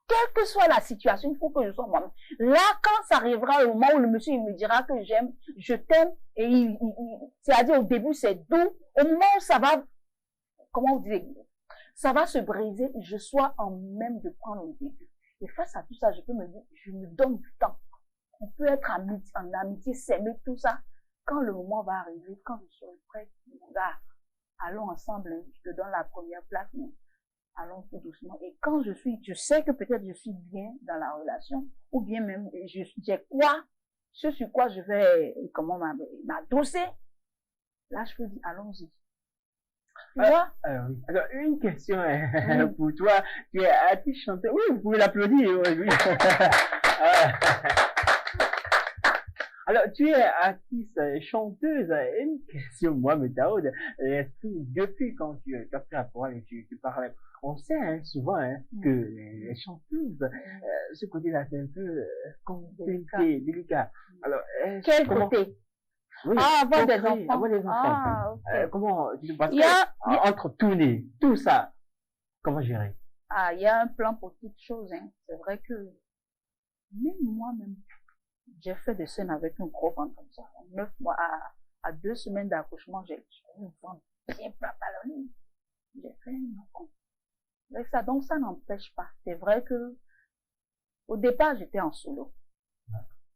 Quelle que soit la situation, il faut que je sois moi-même. Là, quand ça arrivera au moment où le monsieur il me dira que j'aime, je t'aime, et c'est-à-dire au début c'est doux, au moment où ça va, comment vous dites, ça va se briser, je sois en même de prendre le début. Et face à tout ça, je peux me dire, je me donne du temps. On peut être en amitié, s'aimer, tout ça. Quand le moment va arriver, quand je serai prête, mon gars, allons ensemble, hein, je te donne la première place, mais allons tout doucement. Et quand je sais que peut-être je suis bien dans la relation, ou bien même, j'ai quoi, ce sur quoi je vais, m'adosser, là, je peux dire, allons-y. Tu vois? Oui. Alors, une question pour toi. Tu es artiste chanteur. Oui, vous pouvez l'applaudir. Oui. Alors, tu es artiste chanteuse. Une question, moi, me taraude l'esprit depuis quand tu as pris la parole et tu parlais. On sait souvent que les chanteuses, ce côté-là, c'est un peu compliqué, délicat. Alors, quel côté? Oui, avoir des enfants. Avoir des enfants. Okay. Comment tu te passes entre tourner, tout ça, comment gérer? Il y a un plan pour toutes choses. Hein. C'est vrai que même moi-même, j'ai fait des scènes avec un gros ventre comme ça. 9 mois, à 2 semaines d'accouchement, j'ai un ventre bien papallonné. J'ai fait un enfant. Avec ça, donc ça n'empêche pas. C'est vrai que au départ, j'étais en solo.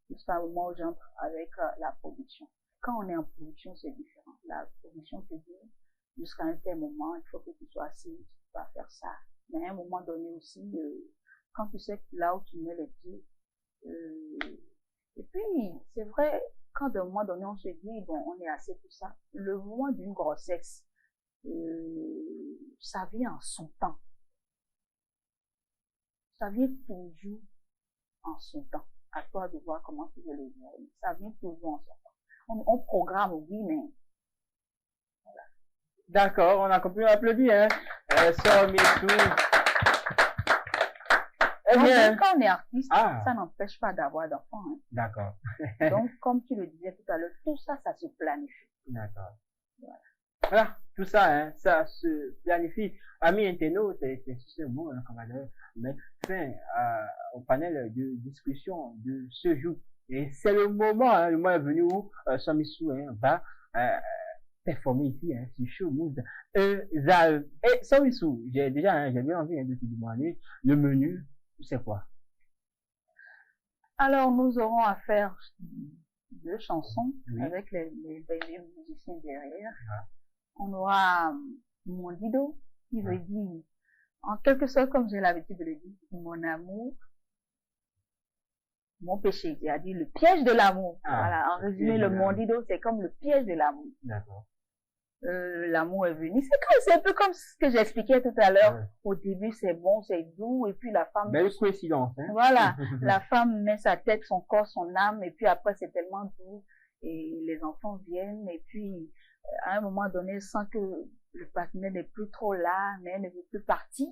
Jusqu'à un moment où j'entre avec la production. Quand on est en production, c'est différent. La production te dit, jusqu'à un tel moment, il faut que tu sois assis, tu vas faire ça. Mais à un moment donné aussi, quand tu sais là où tu mets les pieds, et puis, c'est vrai, quand à un moment donné, on se dit, bon, on est assez pour ça, le moment d'une grossesse, ça vient en son temps. Ça vient toujours en son temps. À toi de voir comment tu veux le voir. Ça vient toujours en son temps. On programme, oui, mais... Voilà. D'accord, on a compris à applaudir, hein. Quand on est artiste, ça n'empêche pas d'avoir d'enfants. Hein. D'accord. Donc, comme tu le disais tout à l'heure, tout ça, ça se planifie. D'accord. Voilà, tout ça, hein, ça se planifie. Amis internautes, c'est ce mot qu'on va mettre fin au panel de discussion de ce jour. Et c'est le moment, le moment est venu où Samissou va performer ici, sur Showmood. Et Samissou, j'ai bien envie de te demander le menu. C'est quoi? Alors, nous aurons à faire 2 chansons avec les musiciens derrière. On aura mon dido, qui veut dire, en quelque sorte, comme j'ai l'habitude de le dire, mon amour, mon péché, c'est-à-dire le piège de l'amour. Voilà, en résumé, le mon dido, c'est comme le piège de l'amour. D'accord. L'amour est venu. C'est un peu comme ce que j'expliquais tout à l'heure. Au début, c'est bon, c'est doux, et puis la femme... Belle coïncidence, hein. Voilà. La femme met sa tête, son corps, son âme, et puis après, c'est tellement doux, et les enfants viennent, et puis, à un moment donné, elle sent que le partenaire n'est plus trop là, mais elle ne veut plus partir.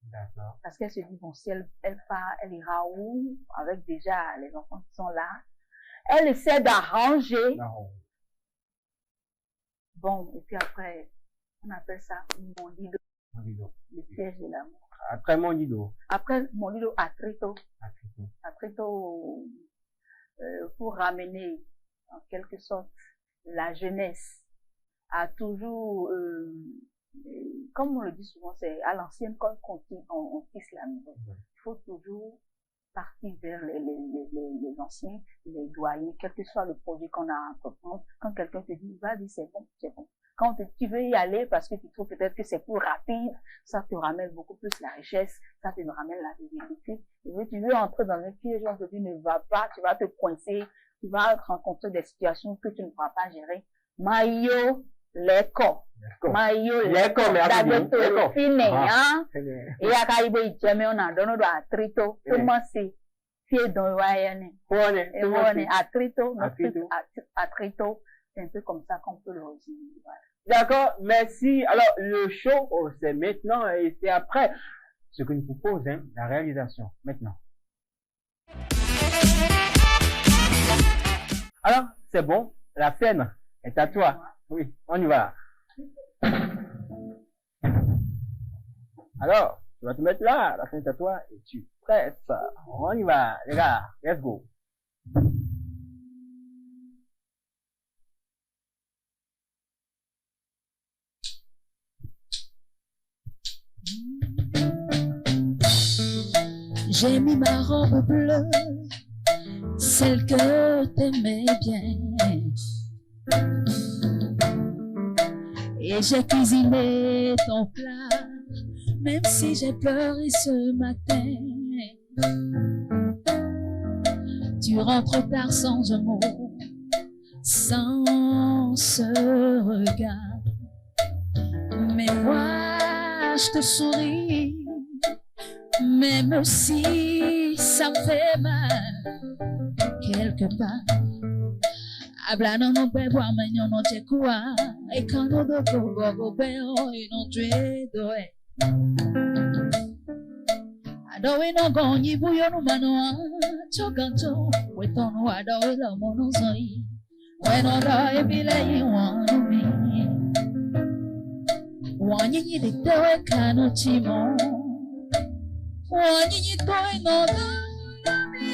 D'accord. Parce qu'elle se dit, bon, si elle part, elle ira où? Avec déjà les enfants qui sont là. Elle essaie d'arranger. Non. Bon, et puis après, on appelle ça mon dido. Mon dido. Le piège de l'amour. Après mon dido. Après mon dido, Atrito. Atrito. Atrito, pour ramener, en quelque sorte, la jeunesse à toujours, comme on le dit souvent, c'est à l'ancienne, quand on tisse la maison. Il faut toujours partir vers les anciens, les doyens, quel que soit le projet qu'on a à entreprendre. Quand quelqu'un te dit, vas-y, c'est bon, c'est bon. Quand tu veux y aller parce que tu trouves peut-être que c'est plus rapide, ça te ramène beaucoup plus la richesse, ça te ramène la visibilité. Et tu veux entrer dans un piège, on te dit, ne va pas, tu vas te coincer, tu vas rencontrer des situations que tu ne pourras pas gérer. Mayo, l'écho. Mayo, l'écho, d'agotoro, fine, hein. Et à Kaïbo, il on a donné à Trito, comment c'est? Fier dans le Wayane. Et on est à Trito, à Trito. C'est un peu comme ça qu'on peut le résumer. Voilà. D'accord, merci. Alors, le show, c'est maintenant et c'est après ce que nous propose, hein, la réalisation. Maintenant. Alors, c'est bon, la scène est à toi. Oui, on y va. Alors, tu vas te mettre là, la scène est à toi et tu presses. On y va, les gars, let's go. J'ai mis ma robe bleue, celle que t'aimais bien. Et j'ai cuisiné ton plat, même si j'ai pleuré ce matin. Tu rentres tard sans un mot, sans ce regard. Mais moi, je te souris. Même si ça me fait mal, quelque part. Hablando no bebo a meño no te cua, y cuando dogo bogo veo y no tredo Adowe no gonyi buyo no manoa, chokanto, weto no adowe la mono zoi, bueno da ebile yi wanu mi. Wanyi yi de tewe kano chimo. Wanyi toi no dami,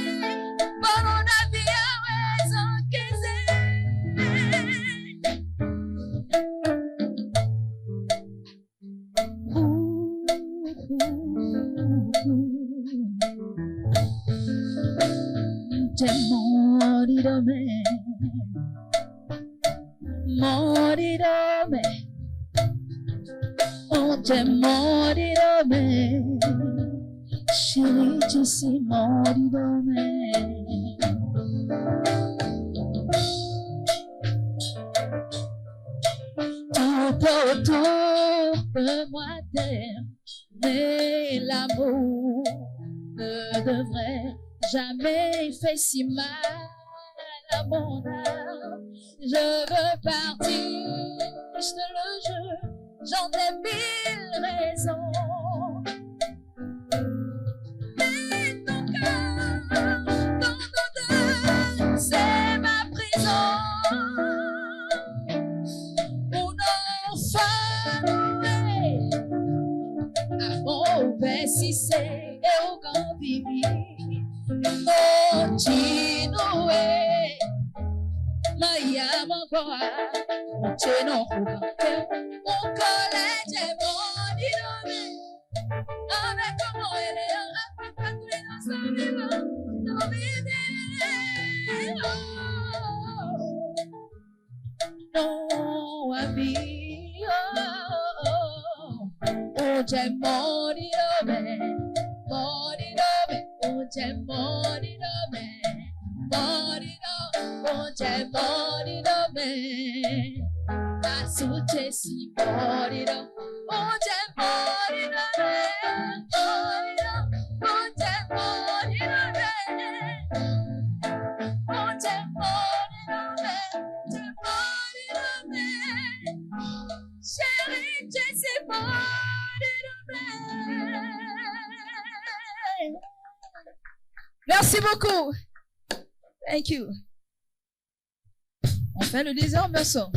bano na via wezo keze. Te morirome, morirome. Oh, J'ai mori dome, chérie, tu sais mori dome. Tout autour de moi t'aime, mais l'amour ne devrait jamais faire si mal à mon âme. Je veux partir, je te le jure, j'en ai 1000 raisons. Mais ton cœur, ton odeur, c'est ma prison. Mon enfant, à mon si c'est au grand bibi. Continue, Maya Mokoa, Mocheno Hukake, Mokoleje Monidome, Ame como ele, Apakatulino Saviva, no vide, no amigo, Oje Monidome, Monidome, Oje Monidome. Oje morido me, asuche si morido. Oje morido me, morido. Oje morido me, oje morido me, chérie, je sais morido me. Merci beaucoup. Thank you. On fait le deuxième morceau.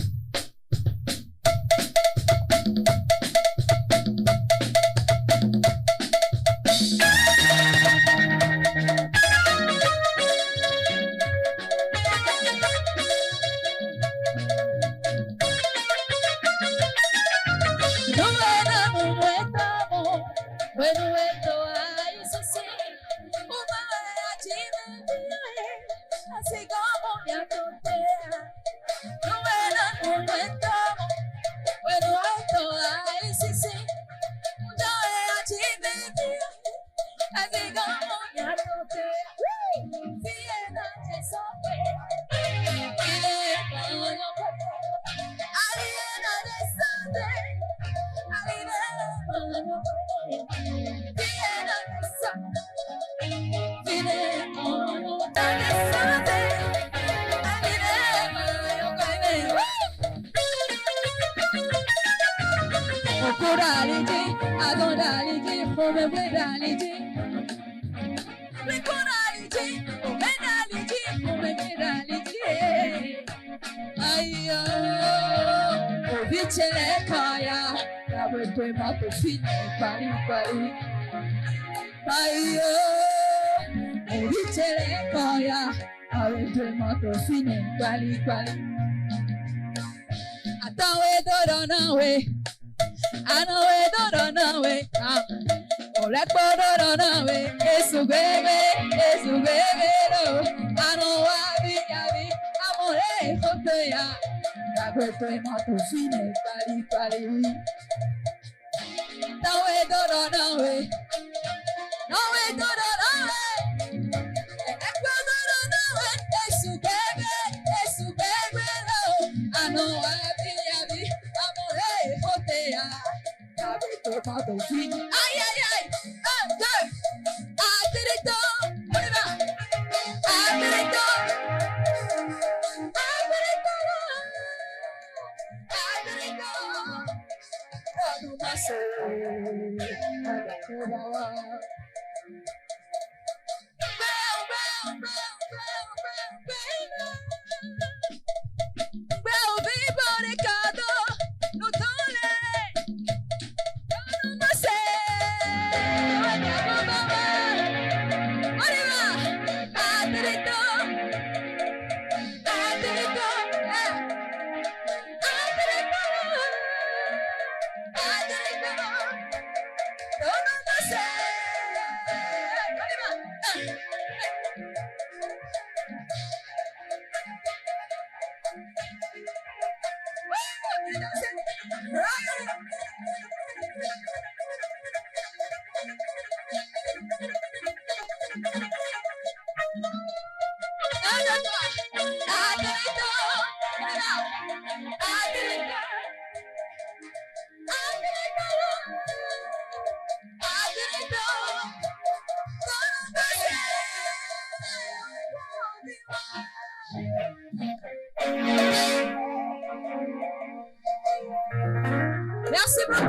Merci beaucoup.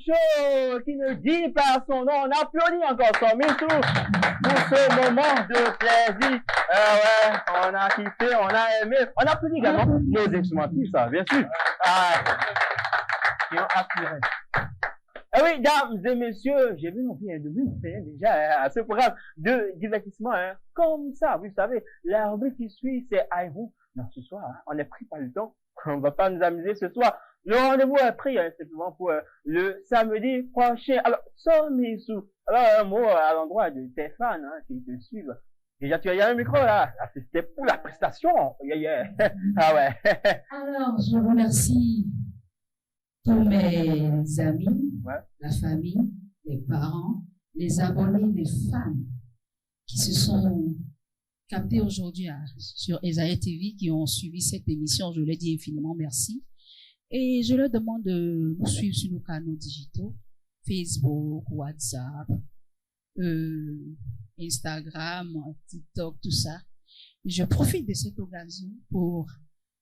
Chaud, qui ne dit pas son nom. On applaudit encore son Mitsou pour ce moment de plaisir. Ouais, on a kiffé, on a aimé. On applaudit également nos instrumentistes, ça, bien sûr. Qui ont assuré. Ah oui, dames et messieurs, j'ai vu envie de vous faire déjà à ce programme de divertissement, hein. Comme ça, vous savez, la rubrique qui suit, c'est Aïrou. Non, ce soir, hein, on n'est pris pas le temps. On va pas nous amuser ce soir. Le rendez-vous est pris, hein, simplement pour le samedi prochain. Alors, Somissou, alors un mot à l'endroit de tes fans, hein, qui te suivent. Déjà, tu as un micro là. C'était pour la prestation. Yeah, yeah. Ah ouais. Alors, je remercie tous mes amis, la famille, les parents, les abonnés, les fans qui se sont captés aujourd'hui sur Esaïe TV, qui ont suivi cette émission. Je leur dis infiniment merci. Et je leur demande de nous suivre sur nos canaux digitaux, Facebook, WhatsApp, Instagram, TikTok, tout ça. Je profite de cette occasion pour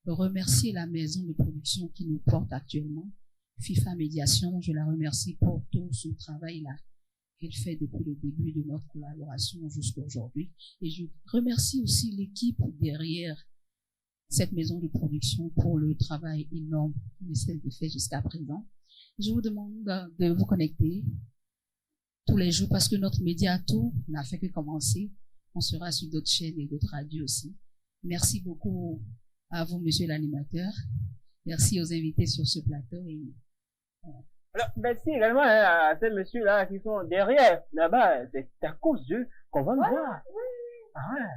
remercier la maison de production qui nous porte actuellement, FIFA Médiation. Je la remercie pour tout ce travail-là qu'elle fait depuis le début de notre collaboration jusqu'à aujourd'hui. Et je remercie aussi l'équipe derrière cette maison de production pour le travail énorme qu'elle a fait jusqu'à présent. Je vous demande de vous connecter tous les jours parce que notre médiato n'a fait que commencer. On sera sur d'autres chaînes et d'autres radios aussi. Merci beaucoup à vous, monsieur l'animateur. Merci aux invités sur ce plateau. Et, alors, merci également à ces messieurs-là qui sont derrière, là-bas. C'est à cause d'eux qu'on va nous voir.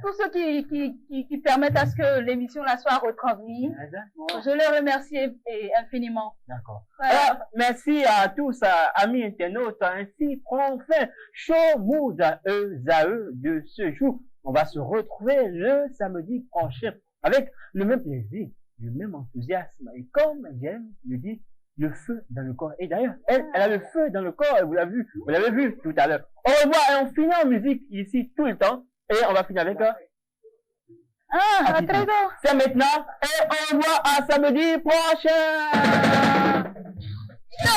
Tous ceux qui permettent à ce que l'émission là soit retransmise. Je les remercie infiniment. D'accord. Alors, merci à tous, amis internautes. Ainsi prend fin Show Mood Zae de ce jour. On va se retrouver le samedi prochain avec le même plaisir, le même enthousiasme. Et comme j'aime le dire, le feu dans le corps. Et d'ailleurs, elle a le feu dans le corps. Vous l'avez vu tout à l'heure. Au revoir et on finit en musique ici tout le temps. Et on va finir avec très bon. C'est maintenant. Et on revoit à samedi prochain. On y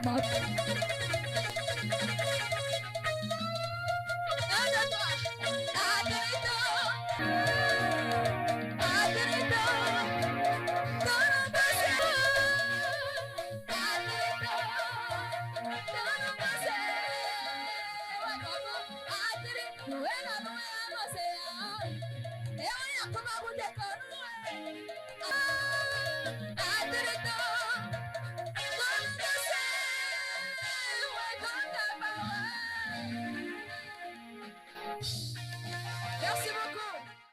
va. Come on,